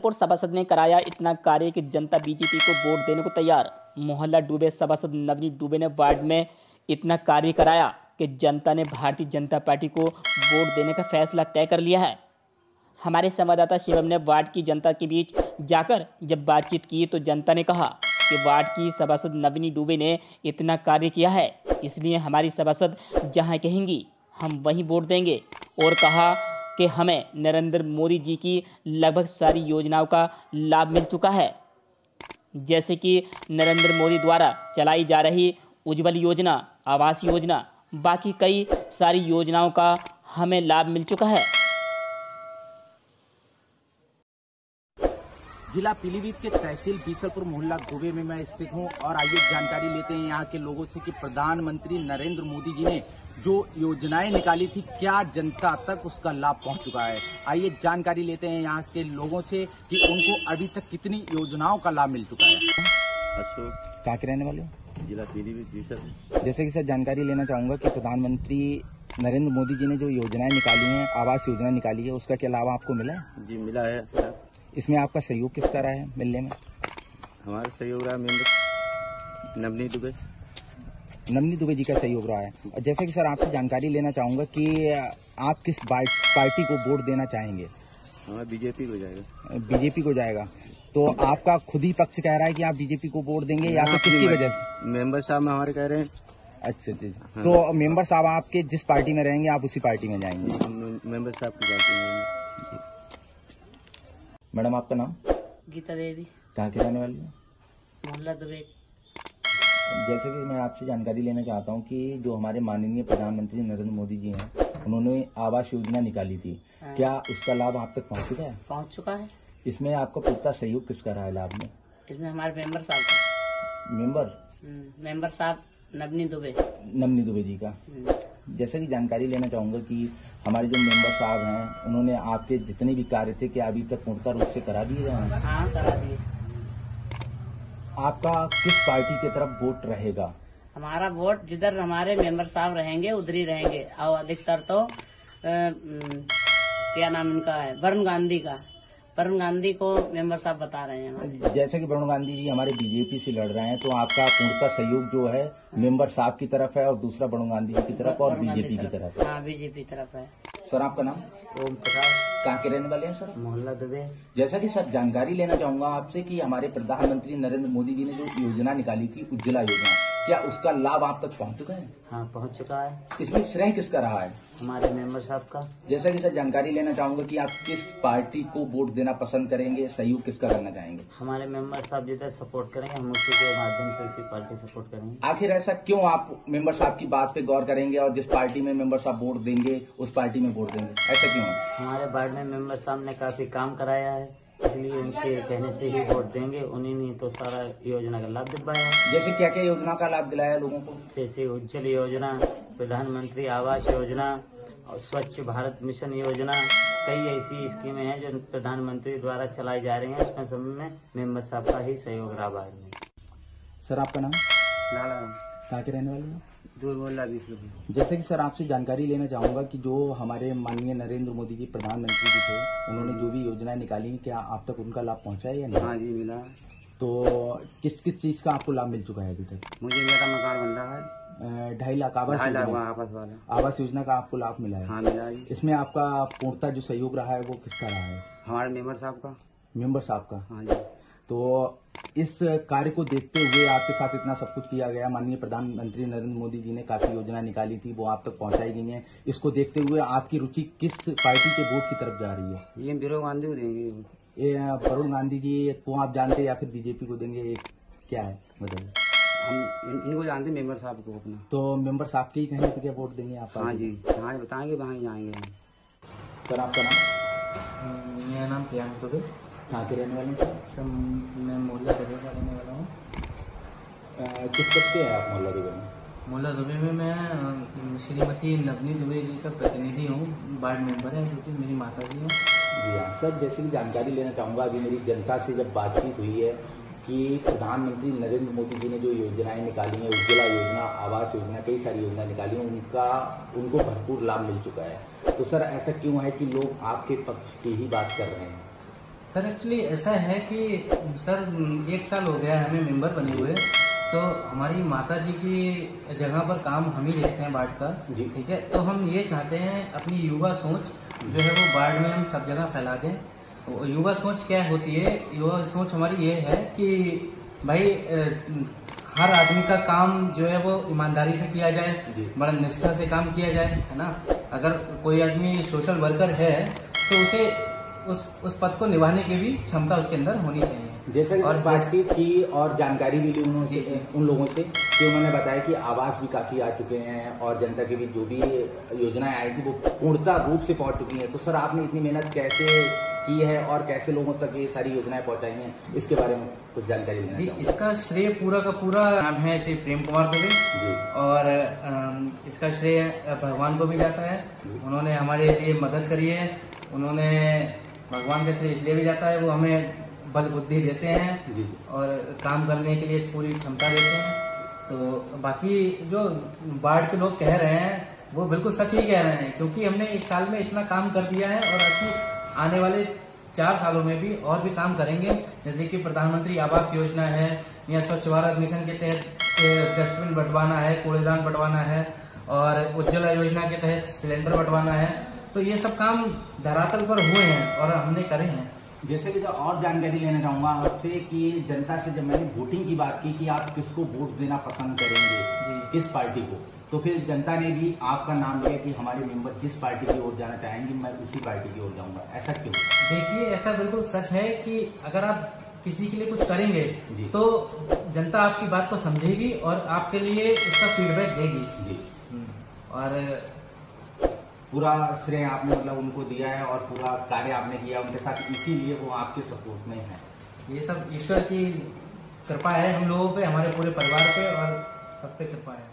बीसलपुर सभासद ने कराया इतना कार्य कि जनता बीजेपी को वोट देने को तैयार। मोहल्ला डूबे सभासद नवनीत डूबे ने वार्ड में इतना कार्य कराया कि जनता ने भारतीय जनता पार्टी को वोट देने का फैसला तय कर लिया है। हमारे संवाददाता शिवम ने वार्ड की जनता के बीच जाकर जब बातचीत की तो जनता ने कहा कि वार्ड की सभासद नवनीत डूबे ने इतना कार्य किया है, इसलिए हमारी सभासद जहां कहेंगी हम वहीं वोट देंगे। और कहा कि हमें नरेंद्र मोदी जी की लगभग सारी योजनाओं का लाभ मिल चुका है, जैसे कि नरेंद्र मोदी द्वारा चलाई जा रही उज्ज्वल योजना, आवास योजना, बाकी कई सारी योजनाओं का हमें लाभ मिल चुका है। जिला पीलीभीत के तहसील बीसलपुर मोहल्ला दुबे में मैं स्थित हूं और आइए जानकारी लेते हैं यहाँ के लोगों से कि प्रधानमंत्री नरेंद्र मोदी जी ने जो योजनाएं निकाली थी क्या जनता तक उसका लाभ पहुंच चुका है। आइए जानकारी लेते हैं यहाँ के लोगों से कि उनको अभी तक कितनी योजनाओं का लाभ मिल चुका है। अशोक, कहाँ के रहने वाले हो? जिला पीलीभीत बीसलपुर। जैसे कि सर जानकारी लेना चाहूँगा कि प्रधानमंत्री नरेंद्र मोदी जी ने जो योजनाएं निकाली हैं, आवास योजना निकाली है, उसका क्या लाभ आपको मिला है? जी मिला है। इसमें आपका सहयोग किस तरह है मिलने में? हमारा सहयोग रहा मेंबर नवनीत दुबे जी का सहयोग रहा है। और जैसे कि सर आपसे जानकारी लेना चाहूँगा कि आप किस पार्टी को वोट देना चाहेंगे? हमारा बीजेपी को जाएगा। बीजेपी को जाएगा। तो आपका खुद ही पक्ष कह रहा है कि आप बीजेपी को वोट देंगे या फिर किसकी वजह से? मेंबर साहब हमारे कह रहे हैं। अच्छा जी। हाँ। तो मेंबर साहब आपके जिस पार्टी में रहेंगे आप उसी पार्टी में जाएंगे? मेंबर साहब की पार्टी में। मैडम आपका नाम? गीता देवी। कहाँ के रहने वाली है? मोहल्ला दुबे। जैसे कि मैं आपसे जानकारी लेना चाहता हूँ कि जो हमारे माननीय प्रधानमंत्री नरेंद्र मोदी जी हैं, उन्होंने आवास योजना निकाली थी। हाँ। क्या उसका लाभ आप तक पहुँच चुका है? पहुँच चुका है। इसमें आपका पूरा सहयोग किसका रहा है लाभ में? इसमें हमारे मेंबर साहब का। मेंबर साहब नवनीत दुबे जी का। जैसा कि जानकारी लेना चाहूंगा कि हमारे जो मेंबर साहब हैं उन्होंने आपके जितने भी कार्य थे क्या अभी तक पूर्ण रूप से करा दिए हैं? हाँ, करा दिए। आपका किस पार्टी की तरफ वोट रहेगा? हमारा वोट जिधर हमारे मेंबर साहब रहेंगे उधर ही रहेंगे। और अधिकतर तो क्या नाम इनका है, वरुण गांधी को मेंबर साहब बता रहे हैं हमारे। जैसे कि वरुण गांधी जी हमारे बीजेपी से लड़ रहे हैं, तो आपका पूर्णतः सहयोग जो है मेंबर साहब की तरफ है और दूसरा वरुण गांधी जी की तरफ और बीजेपी की तरफ है। हाँ, बीजेपी तरफ है। सर आपका नाम? ओम प्रकाश। कहाँ के रहने वाले हैं सर? मोहल्ला दुबे। जैसा कि सर जानकारी लेना चाहूंगा आपसे कि हमारे प्रधानमंत्री नरेंद्र मोदी जी ने जो योजना निकाली थी उज्ज्वला योजना, क्या उसका लाभ आप तक पहुंच चुका है? हाँ, पहुंच चुका है। इसमें श्रेय किसका रहा है? हमारे मेंबर साहब का। जैसा कि सर जानकारी लेना चाहूंगा कि आप किस पार्टी को वोट देना पसंद करेंगे, सहयोग किसका करना चाहेंगे? हमारे मेंबर साहब जिधर सपोर्ट करेंगे हम उसी के माध्यम से उसी पार्टी सपोर्ट करेंगे। आखिर ऐसा क्यों आप मेंबर साहब की बात पे गौर करेंगे और जिस पार्टी में मेंबर साहब वोट देंगे उस पार्टी में वोट देंगे, ऐसा क्यों है? हमारे वार्ड में मेंबर साहब ने काफी काम कराया है, इसलिए उनके कहने से ही वोट देंगे। उन्हीं ने तो सारा योजना का लाभ दिलवाया है। जैसे क्या क्या योजना का लाभ दिलाया लोगों को? जैसे उज्ज्वल योजना, प्रधानमंत्री आवास योजना और स्वच्छ भारत मिशन योजना, कई ऐसी स्कीमें हैं जो प्रधानमंत्री द्वारा चलाई जा रही हैं। इसमें सब में मेंबर साहब का ही सहयोग रहा वार्ड में। सर आपका नाम? लाला। कहाँ के रहने वाले हैं? दूर मोहल्ला बीसलपुर। जैसे कि सर आपसे जानकारी लेना चाहूंगा कि जो हमारे माननीय नरेंद्र मोदी जी प्रधानमंत्री जी थे, उन्होंने जो भी योजनाएं निकाली क्या आप तक उनका लाभ पहुंचा है या नहीं? हाँ जी मिला। तो किस किस चीज का आपको लाभ मिल चुका है अभी तक? मुझे मेरा मकान बन रहा है। 2.5 लाख आवास योजना का आपको लाभ मिला है? हाँ मिला है। इसमें आपका पूर्णतः जो सहयोग रहा है वो किसका रहा है? हमारे मेंबर साहब का। मेंबर साहब का। हाँ जी। तो इस कार्य को देखते हुए आपके साथ इतना सब कुछ किया गया, माननीय प्रधानमंत्री नरेंद्र मोदी जी ने काफी योजना निकाली थी, वो आप तक पहुंचाई गई हैं। इसको देखते हुए आपकी रुचि किस पार्टी के वोट की तरफ जा रही है? ये वरुण गांधी को देंगे। ये वरुण गांधी जी को आप जानते हैं या फिर बीजेपी को देंगे, क्या है बताइए? हम इनको जानते हैं, मेंबर साहब को अपना। तो मेंबर साहब के ही कहने पे क्या वोट देंगे आप? हाँ जी, जहाँ बताएंगे वहाँ ही जाएंगे। सर आपका नाम? मेरा नाम प्रियांक दुबे। कहाँ के रहने वाले हैं सर? मैं मोहल्ला दुबे का रहने वाला हूँ। किस पद पे है आप मोहल्ला दुबे में? मोहल्ला दुबे में मैं श्रीमती नवनीत दुबे जी का प्रतिनिधि हूँ, वार्ड मेंबर है, जो कि मेरी माता जी हैं। जी हाँ सर, जैसे कि जानकारी लेना चाहूँगा, अभी मेरी जनता से जब बातचीत हुई है कि प्रधानमंत्री नरेंद्र मोदी जी ने जो योजनाएं निकाली हैं, उज्ज्वला योजना, आवास योजना, कई सारी योजना निकाली हैं, उनको भरपूर लाभ मिल चुका है। तो सर ऐसा क्यों है कि लोग आपके पक्ष की ही बात कर रहे हैं? सर एक्चुअली ऐसा है कि सर 1 साल हो गया है हमें मेंबर बने हुए, तो हमारी माता जी की जगह पर काम हम ही देखते हैं वार्ड का। जी। ठीक है, तो हम ये चाहते हैं अपनी युवा सोच जो है वो वार्ड में हम सब जगह फैला दें। तो युवा सोच क्या होती है? युवा सोच हमारी ये है कि भाई हर आदमी का काम जो है वो ईमानदारी से किया जाए, बड़ा निष्ठा से काम किया जाए, है ना। अगर कोई आदमी सोशल वर्कर है तो उसे उस पद को निभाने की भी क्षमता उसके अंदर होनी चाहिए। जैसे और बातचीत की और जानकारी भी ली उन्होंने उन लोगों से कि उन्होंने बताया कि आवास भी काफी आ चुके हैं और जनता के भी जो भी योजनाएं आई थी वो पूर्णतः रूप से पहुंच चुकी हैं। तो सर आपने इतनी मेहनत कैसे की है और कैसे लोगों तक ये सारी योजनाएं पहुंचाई हैं, इसके बारे में कुछ जानकारी लेना जी। चाहूंगा। इसका श्रेय पूरा का पूरा नाम है श्री प्रेम कुमार दुबे जी। और इसका श्रेय भगवान को भी जाता है। उन्होंने हमारे लिए मदद करी है। उन्होंने भगवान का श्रेय इसलिए भी जाता है, वो हमें बल बुद्धि देते हैं जी। और काम करने के लिए पूरी क्षमता देते हैं। तो बाकी जो वार्ड के लोग कह रहे हैं वो बिल्कुल सच ही कह रहे हैं, क्योंकि हमने 1 साल में इतना काम कर दिया है और अभी आने वाले 4 सालों में भी और भी काम करेंगे। जैसे कि प्रधानमंत्री आवास योजना है या स्वच्छ भारत मिशन के तहत डस्टबिन बंटवाना है, कूड़ेदान बंटवाना है और उज्ज्वला योजना के तहत सिलेंडर बंटवाना है। तो ये सब काम धरातल पर हुए हैं और हमने करे हैं। जैसे कि और जानकारी लेना चाहूंगा आपसे कि जनता से जब मैंने वोटिंग की बात की कि आप किसको वोट देना पसंद करेंगे, किस पार्टी को, तो फिर जनता ने भी आपका नाम लिया कि हमारे मेंबर जिस पार्टी की ओर जाना चाहेंगे मैं उसी पार्टी की ओर जाऊंगा। ऐसा क्यों? देखिए, ऐसा बिल्कुल सच है कि अगर आप किसी के लिए कुछ करेंगे जी। तो जनता आपकी बात को समझेगी और आपके लिए उसका फीडबैक देगी जी। और पूरा श्रेय आपने मतलब उनको दिया है और पूरा कार्य आपने किया उनके साथ, इसीलिए वो आपके सपोर्ट में है। ये सब ईश्वर की कृपा है हम लोगों पे, हमारे पूरे परिवार पे और सब पे कृपा है।